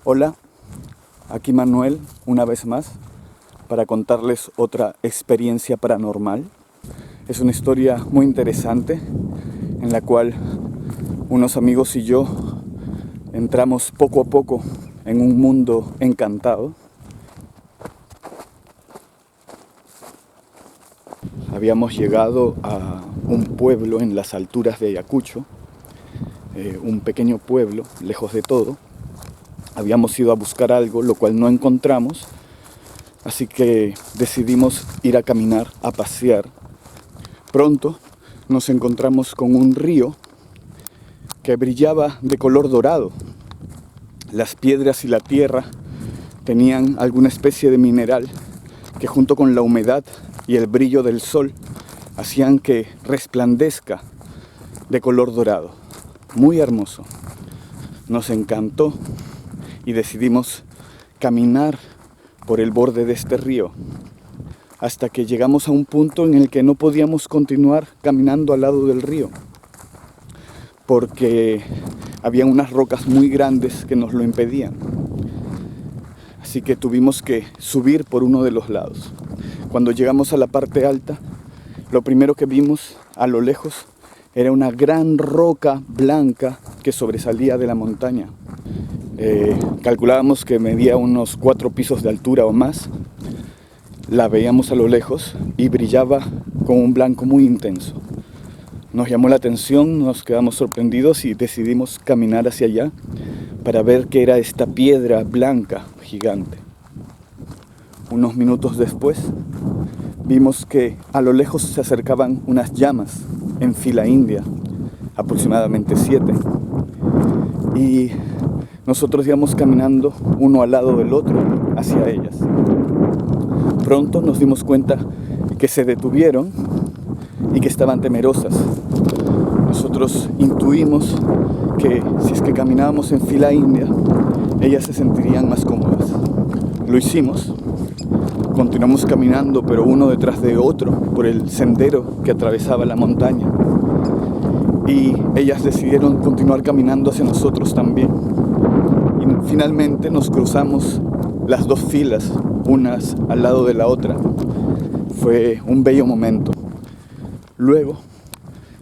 Hola, aquí Manuel, una vez más, para contarles otra experiencia paranormal. Es una historia muy interesante en la cual unos amigos y yo entramos poco a poco en un mundo encantado. Habíamos llegado a un pueblo en las alturas de Ayacucho, un pequeño pueblo, lejos de todo. Habíamos ido a buscar algo, lo cual no encontramos, así que decidimos ir a caminar, a pasear. Pronto nos encontramos con un río que brillaba de color dorado. Las piedras y la tierra tenían alguna especie de mineral que, junto con la humedad y el brillo del sol, hacían que resplandezca de color dorado. Muy hermoso. Nos encantó y decidimos caminar por el borde de este río hasta que llegamos a un punto en el que no podíamos continuar caminando al lado del río porque había unas rocas muy grandes que nos lo impedían. Así que tuvimos que subir por uno de los lados. Cuando llegamos a la parte alta, lo primero que vimos a lo lejos era una gran roca blanca que sobresalía de la montaña. Calculábamos que medía unos 4 pisos de altura o más. La veíamos a lo lejos y brillaba con un blanco muy intenso. Nos llamó la atención, nos quedamos sorprendidos y decidimos caminar hacia allá para ver qué era esta piedra blanca gigante. Unos minutos después vimos que a lo lejos se acercaban unas llamas en fila india, aproximadamente 7. Y nosotros íbamos caminando uno al lado del otro hacia ellas. Pronto nos dimos cuenta que se detuvieron y que estaban temerosas. Nosotros intuimos que si es que caminábamos en fila india, ellas se sentirían más cómodas. Lo hicimos. Continuamos caminando, pero uno detrás de otro, por el sendero que atravesaba la montaña. Y ellas decidieron continuar caminando hacia nosotros también. Y finalmente nos cruzamos las dos filas, unas al lado de la otra. Fue un bello momento. Luego,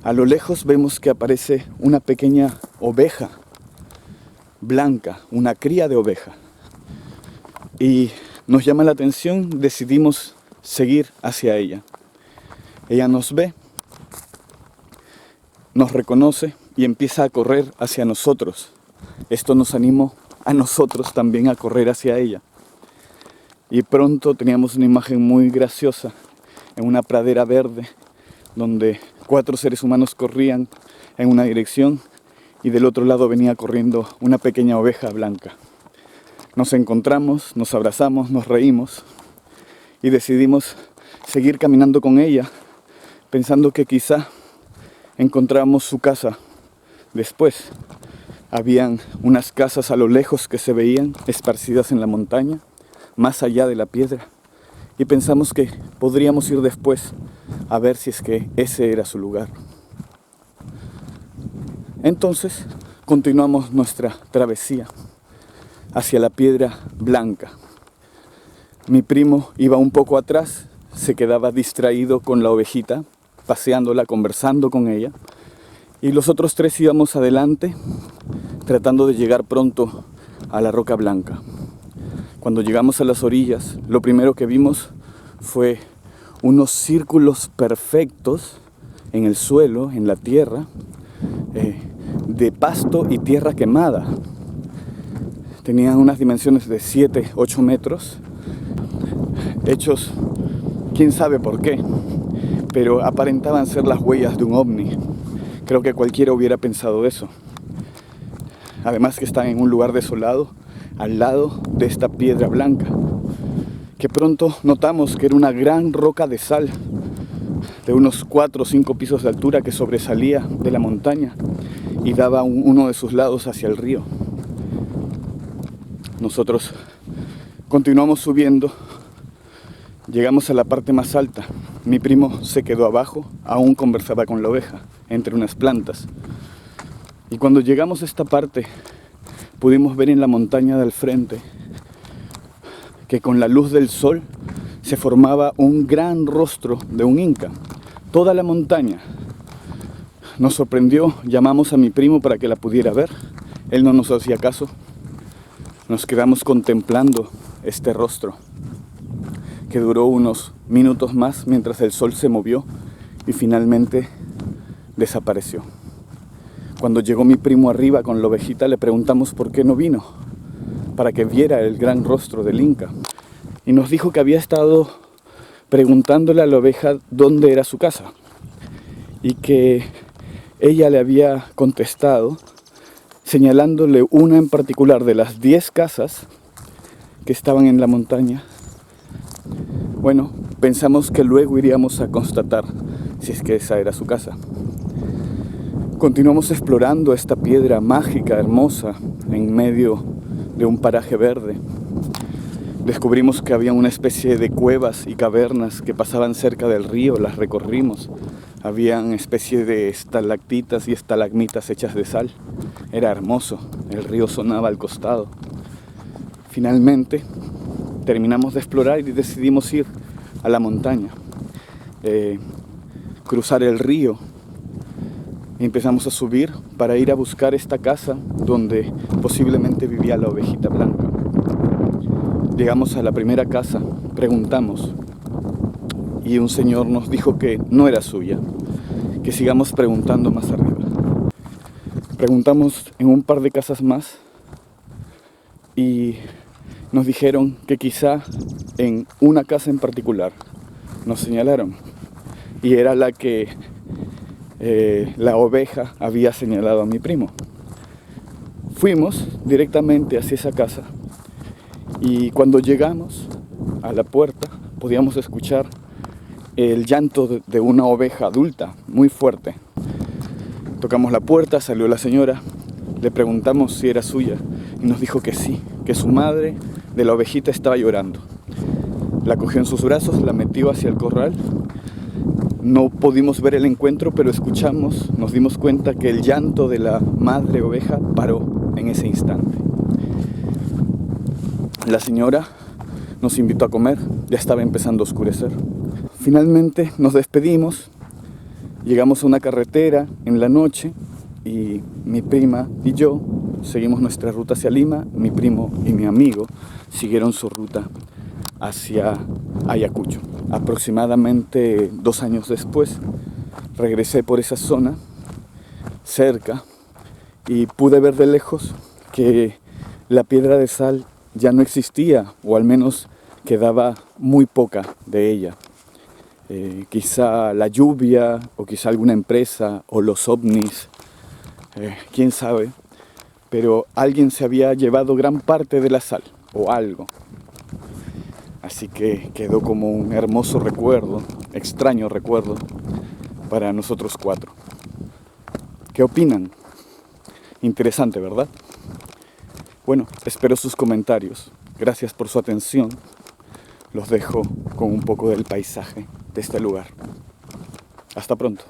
a lo lejos vemos que aparece una pequeña oveja blanca, una cría de oveja. Y nos llama la atención, decidimos seguir hacia ella. Ella nos ve, nos reconoce y empieza a correr hacia nosotros. Esto nos animó a nosotros también a correr hacia ella. Y pronto teníamos una imagen muy graciosa en una pradera verde donde 4 seres humanos corrían en una dirección y del otro lado venía corriendo una pequeña oveja blanca. Nos encontramos, nos abrazamos, nos reímos y decidimos seguir caminando con ella, pensando que quizá encontramos su casa después. Habían unas casas a lo lejos que se veían esparcidas en la montaña, más allá de la piedra, y pensamos que podríamos ir después a ver si es que ese era su lugar. Entonces continuamos nuestra travesía hacia la piedra blanca. Mi primo iba un poco atrás, se quedaba distraído con la ovejita, paseándola, conversando con ella, y los otros 3 íbamos adelante, tratando de llegar pronto a la roca blanca. Cuando llegamos a las orillas, lo primero que vimos fue unos círculos perfectos en el suelo, en la tierra, de pasto y tierra quemada. Tenían unas dimensiones de 7, 8 metros, hechos quién sabe por qué, pero aparentaban ser las huellas de un ovni. Creo que cualquiera hubiera pensado eso. Además que están en un lugar desolado, al lado de esta piedra blanca, que pronto notamos que era una gran roca de sal, de unos 4 o 5 pisos de altura que sobresalía de la montaña y daba uno de sus lados hacia el río. Nosotros continuamos subiendo, llegamos a la parte más alta. Mi primo se quedó abajo, aún conversaba con la oveja, entre unas plantas. Y cuando llegamos a esta parte, pudimos ver en la montaña del frente que con la luz del sol se formaba un gran rostro de un inca. Toda la montaña. Nos sorprendió, llamamos a mi primo para que la pudiera ver. Él no nos hacía caso. Nos quedamos contemplando este rostro, que duró unos minutos más mientras el sol se movió y finalmente desapareció. Cuando llegó mi primo arriba con la ovejita, le preguntamos por qué no vino, para que viera el gran rostro del inca. Y nos dijo que había estado preguntándole a la oveja dónde era su casa y que ella le había contestado señalándole una en particular de las 10 casas que estaban en la montaña. Bueno, pensamos que luego iríamos a constatar si es que esa era su casa. Continuamos explorando esta piedra mágica, hermosa, en medio de un paraje verde. Descubrimos que había una especie de cuevas y cavernas que pasaban cerca del río, las recorrimos. Habían especie de estalactitas y estalagmitas hechas de sal. Era hermoso, el río sonaba al costado. Finalmente terminamos de explorar y decidimos ir a la montaña, cruzar el río. Y empezamos a subir para ir a buscar esta casa donde posiblemente vivía la ovejita blanca. Llegamos a la primera casa, preguntamos y un señor nos dijo que no era suya, que sigamos preguntando más arriba. Preguntamos en un par de casas más y nos dijeron que quizá en una casa en particular nos señalaron y era la que la oveja había señalado a mi primo. Fuimos directamente hacia esa casa y cuando llegamos a la puerta podíamos escuchar el llanto de una oveja adulta muy fuerte. Tocamos la puerta, salió la señora, le preguntamos si era suya y nos dijo que sí, que su madre de la ovejita estaba llorando. La cogió en sus brazos, la metió hacia el corral. No pudimos ver el encuentro, pero escuchamos, nos dimos cuenta que el llanto de la madre oveja paró en ese instante. La señora nos invitó a comer, ya estaba empezando a oscurecer. Finalmente nos despedimos, llegamos a una carretera en la noche y mi prima y yo seguimos nuestra ruta hacia Lima. Mi primo y mi amigo siguieron su ruta hacia Ayacucho. Aproximadamente 2 años después regresé por esa zona cerca y pude ver de lejos que la piedra de sal ya no existía, o al menos quedaba muy poca de ella. Quizá la lluvia o quizá alguna empresa o los ovnis, quién sabe, pero alguien se había llevado gran parte de la sal o algo. Así que quedó como un hermoso recuerdo, extraño recuerdo para nosotros 4. ¿Qué opinan? Interesante, ¿verdad? Bueno, espero sus comentarios. Gracias por su atención. Los dejo con un poco del paisaje de este lugar. Hasta pronto.